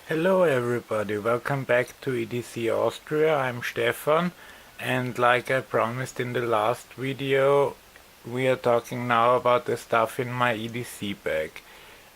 Hello everybody, welcome back to EDC Austria. I'm Stefan, and like I promised in the last video, we are talking now about the stuff in my EDC bag.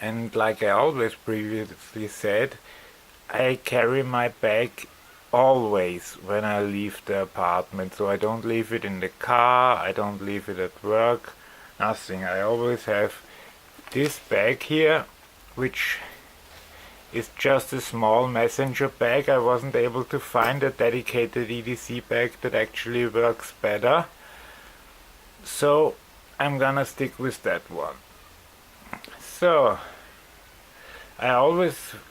And like I always previously said, I carry my bag always when I leave the apartment, so I don't leave it in the car, I don't leave it at work, nothing. I always have this bag here, which is just a small messenger bag. I wasn't able to find a dedicated EDC bag that actually works better, so I'm gonna stick with that one. So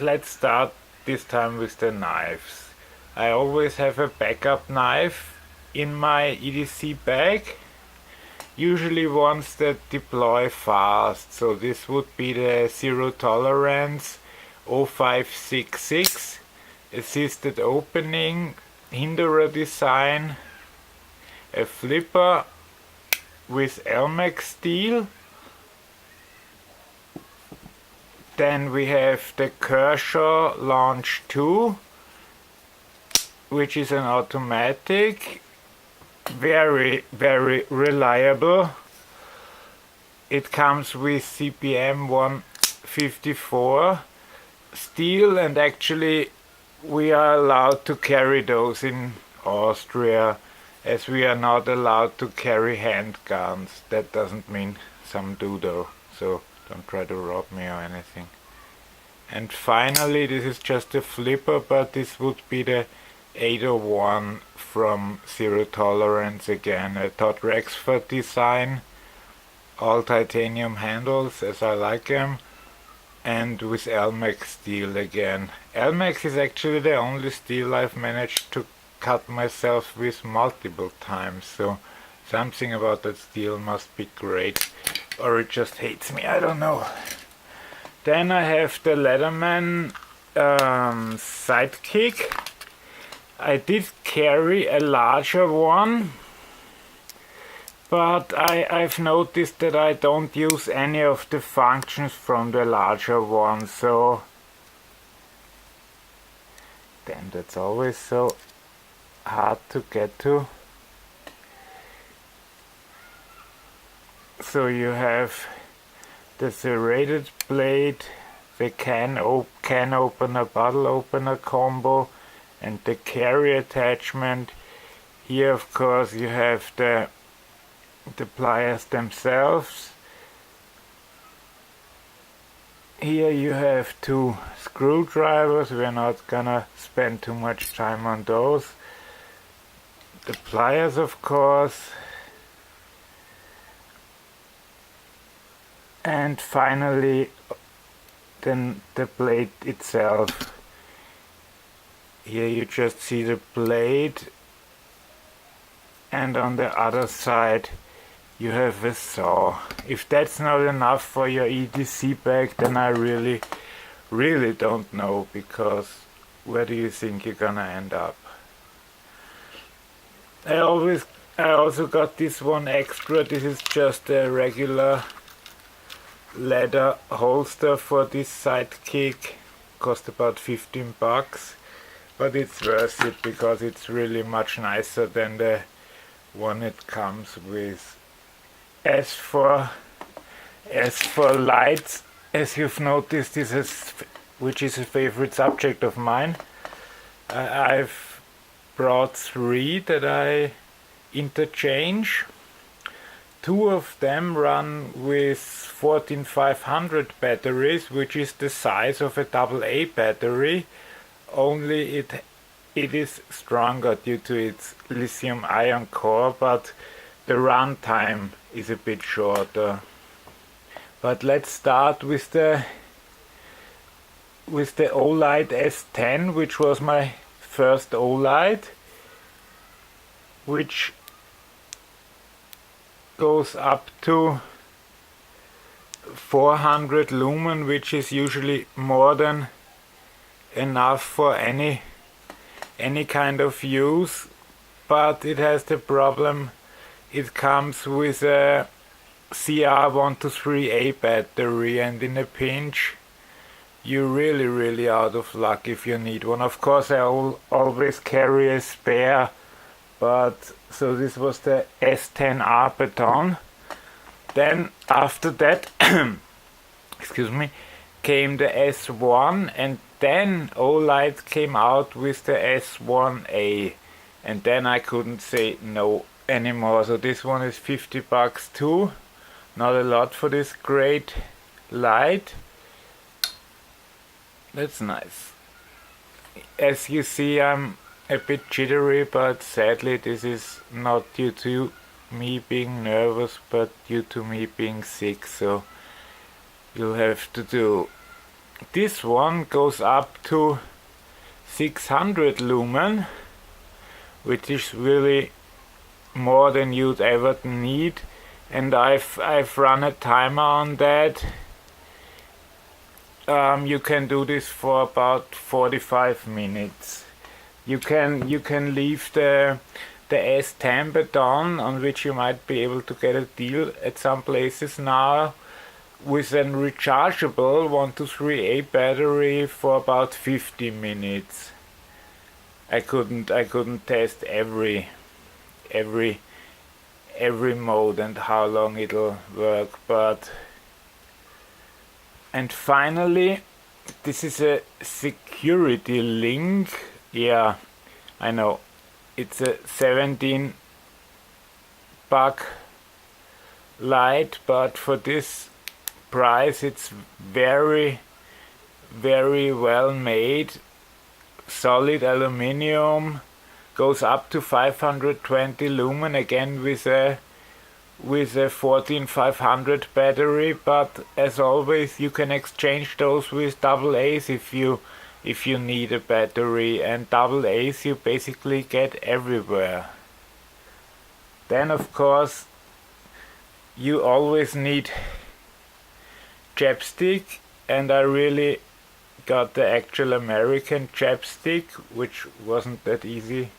let's start this time with the knives. I always have a backup knife in my EDC bag, usually ones that deploy fast. So this would be the Zero Tolerance 0566 assisted opening, hinderer design, a flipper with Elmex steel. Then we have the Kershaw Launch 2, which is an automatic, very reliable. It comes with CPM 154 steel, and actually we are allowed to carry those in Austria, as we are not allowed to carry handguns. That doesn't mean some do though, so don't try to rob me or anything. And finally, this is just a flipper, but this would be the 801 from Zero Tolerance again, a Todd Rexford design, all titanium handles as I like them, and with Elmex steel again. Elmex is actually the only steel I've managed to cut myself with multiple times, so something about that steel must be great, or it just hates me, I don't know. Then I have the Leatherman Sidekick. I did carry a larger one, but I've noticed that I don't use any of the functions from the larger one, so then that's always so hard to get to. So you have the serrated blade, the can opener, bottle opener combo, and the carry attachment. Here of course you have the pliers themselves. Here you have two screwdrivers, we're not gonna spend too much time on those. The pliers of course. And finally then the blade itself. Here you just see the blade, and on the other side you have a saw. If that's not enough for your EDC bag, then I really don't know, because where do you think you're gonna end up? I also got this one extra. This is just a regular leather holster for this Sidekick. Cost about 15 bucks, but it's worth it because it's really much nicer than the one it comes with. As for lights, as you've noticed, which is a favorite subject of mine, I've brought 3 that I interchange. 2 of them run with 14500 batteries, which is the size of a AA battery, only it is stronger due to its lithium ion core, but the runtime is a bit shorter. But let's start with the Olight S10, which was my first Olight, which goes up to 400 lumen, which is usually more than enough for any kind of use, but it has the problem it comes with a CR123A battery, and in a pinch you're really out of luck if you need one. Of course, I always carry a spare, but so this was the S10R baton. Then after that, excuse me, came the S1, and then Olight came out with the S1A, and then I couldn't say no anymore. So this one is $50 too. Not a lot for this great light. That's nice. As you see, I'm a bit jittery, but sadly this is not due to me being nervous, but due to me being sick, so you'll have to do. This one goes up to 600 lumen, which is really more than you'd ever need, and I've run a timer on that. You can do this for about 45 minutes. You can leave the S10 baton, on which you might be able to get a deal at some places now, with a rechargeable 123A battery for about 50 minutes. I couldn't test every mode and how long it'll work, but. And finally, this is a security link. Yeah, I know. It's a 17 buck light, but for this price it's very well made. Solid aluminium, goes up to 520 lumen, again with a 14500 battery, but as always you can exchange those with AA's if you need a battery, and AA's you basically get everywhere. Then of course you always need chapstick, and I really got the actual American chapstick, which wasn't that easy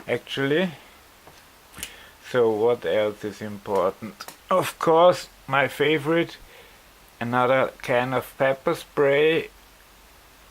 actually. So what else is important? Of course, my favorite, another can of pepper spray.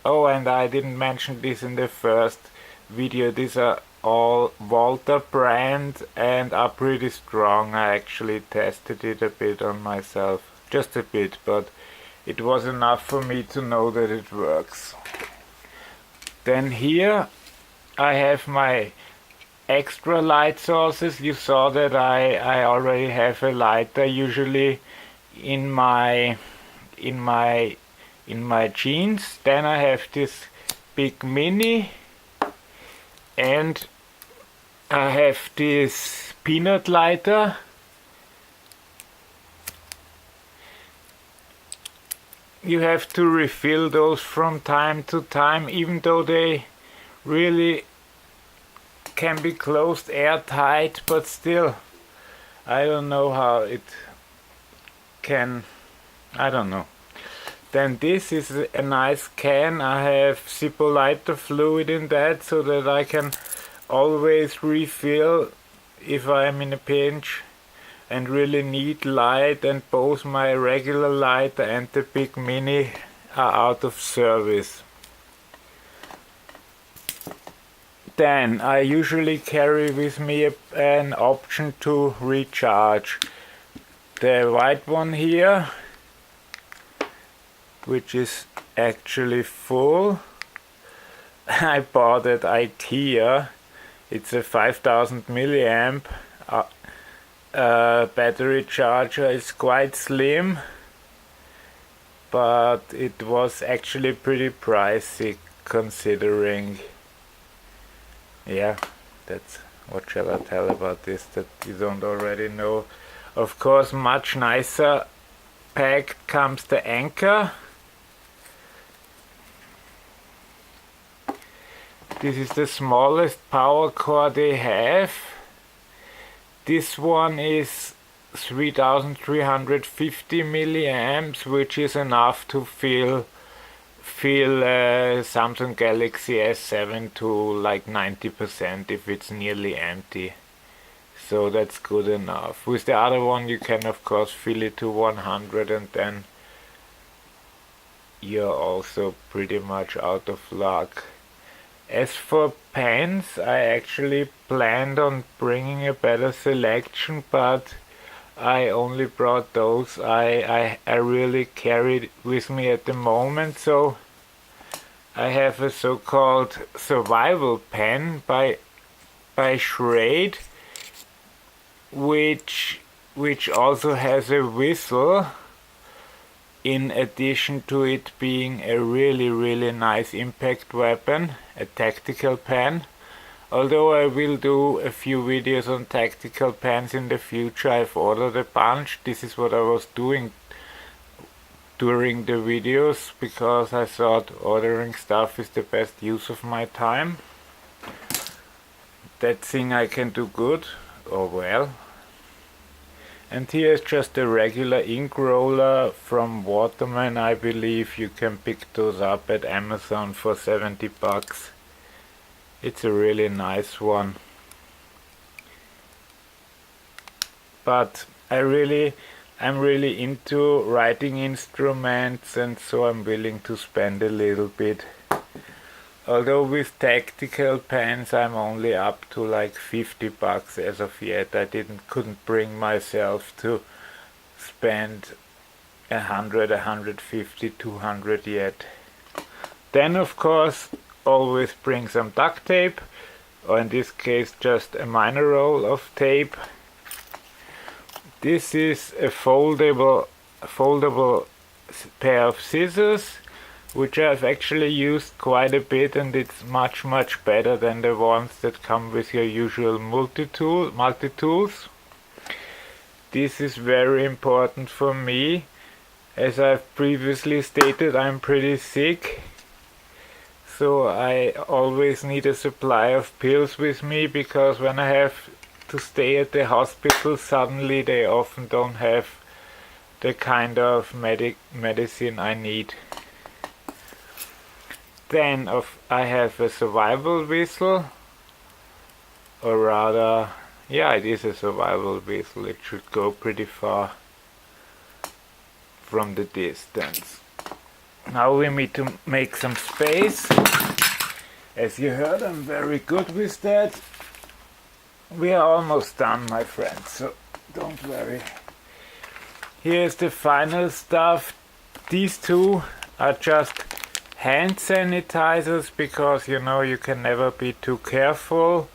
Oh, and I didn't mention this in the first video. These are all Walter brand and are pretty strong. I actually tested it a bit on myself. Just a bit, but it was enough for me to know that it works. Then here I have my extra light sources. You saw that I already have a lighter usually in my jeans. Then I have this big mini, and I have this peanut lighter. You have to refill those from time to time, even though they really can be closed airtight, but still I don't know how it can, I don't know. Then this is a nice can. I have Zippo lighter fluid in that, so that I can always refill if I'm in a pinch and really need light, and both my regular lighter and the big mini are out of service. Then I usually carry with me an option to recharge. The white one here, which is actually full. I bought at IKEA. It's a 5000 milliamp battery charger. It's quite slim, but it was actually pretty pricey considering. Yeah, that's what shall I tell about this that you don't already know. Of course, much nicer packed comes the Anchor. This is the smallest power cord they have. This one is 3350 milliamps, which is enough to fill Samsung Galaxy S7 to like 90% if it's nearly empty. So that's good enough. With the other one you can of course fill it to 100 and then you're also pretty much out of luck. As for pens, I actually planned on bringing a better selection, but I only brought those I really carried with me at the moment. So I have a so-called survival pen by Schrade, which also has a whistle, in addition to it being a really nice impact weapon, a tactical pen. Although I will do a few videos on tactical pens in the future, I've ordered a bunch. This is what I was doing during the videos, because I thought ordering stuff is the best use of my time. That thing I can do good, or well. And here's just a regular ink roller from Waterman. I believe you can pick those up at Amazon for 70 bucks. It's a really nice one. But I'm really into writing instruments, and so I'm willing to spend a little bit. Although with tactical pens I'm only up to like 50 bucks as of yet. I couldn't bring myself to spend 100, 150, 200 yet. Then of course always bring some duct tape, or in this case just a minor roll of tape. This is a foldable pair of scissors, which I've actually used quite a bit, and it's much better than the ones that come with your usual multi-tools. This is very important for me. As I've previously stated, I'm pretty sick, so I always need a supply of pills with me, because when I have to stay at the hospital, suddenly they often don't have the kind of medicine I need. Then I have a survival whistle, or rather, yeah, it is a survival whistle. It should go pretty far from the distance. Now we need to make some space. As you heard, I'm very good with that. We are almost done, my friends, so don't worry. Here's the final stuff. These two are just hand sanitizers, because you know you can never be too careful.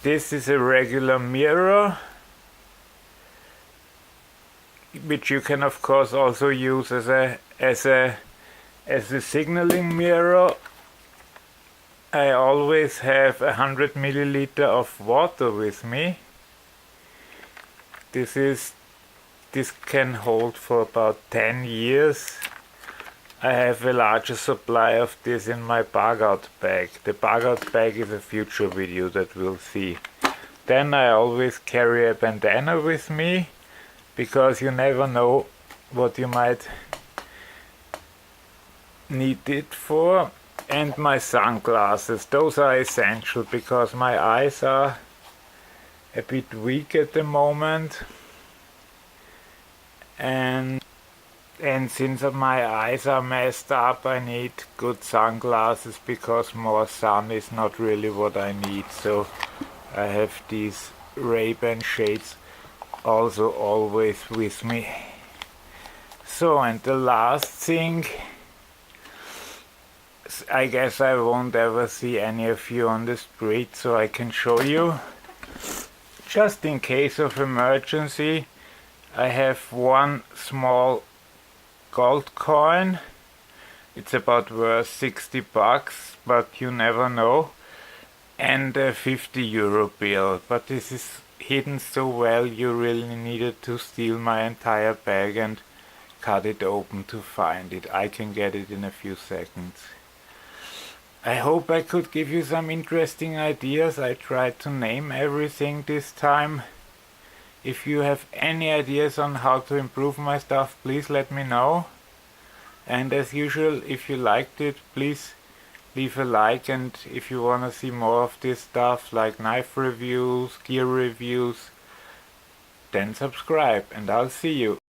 This is a regular mirror, which you can of course also use as a signaling mirror. I always have 100 milliliter of water with me. This can hold for about 10 years. I have a larger supply of this in my bug out bag. The bug out bag is a future video that we'll see. Then I always carry a bandana with me, because you never know what you might need it for. And my sunglasses, those are essential, because my eyes are a bit weak at the moment, and since my eyes are messed up, I need good sunglasses, because more sun is not really what I need. So I have these Ray-Ban shades also always with me. So, and the last thing, I guess I won't ever see any of you on the street, so I can show you. Just in case of emergency, I have one small gold coin. It's about worth 60 bucks, but you never know. And a 50 euro bill, but this is hidden so well you really needed to steal my entire bag and cut it open to find it. I can get it in a few seconds. I hope I could give you some interesting ideas. I tried to name everything this time. If you have any ideas on how to improve my stuff, please let me know. And as usual, if you liked it, please leave a like, and if you want to see more of this stuff like knife reviews, gear reviews, then subscribe, and I'll see you.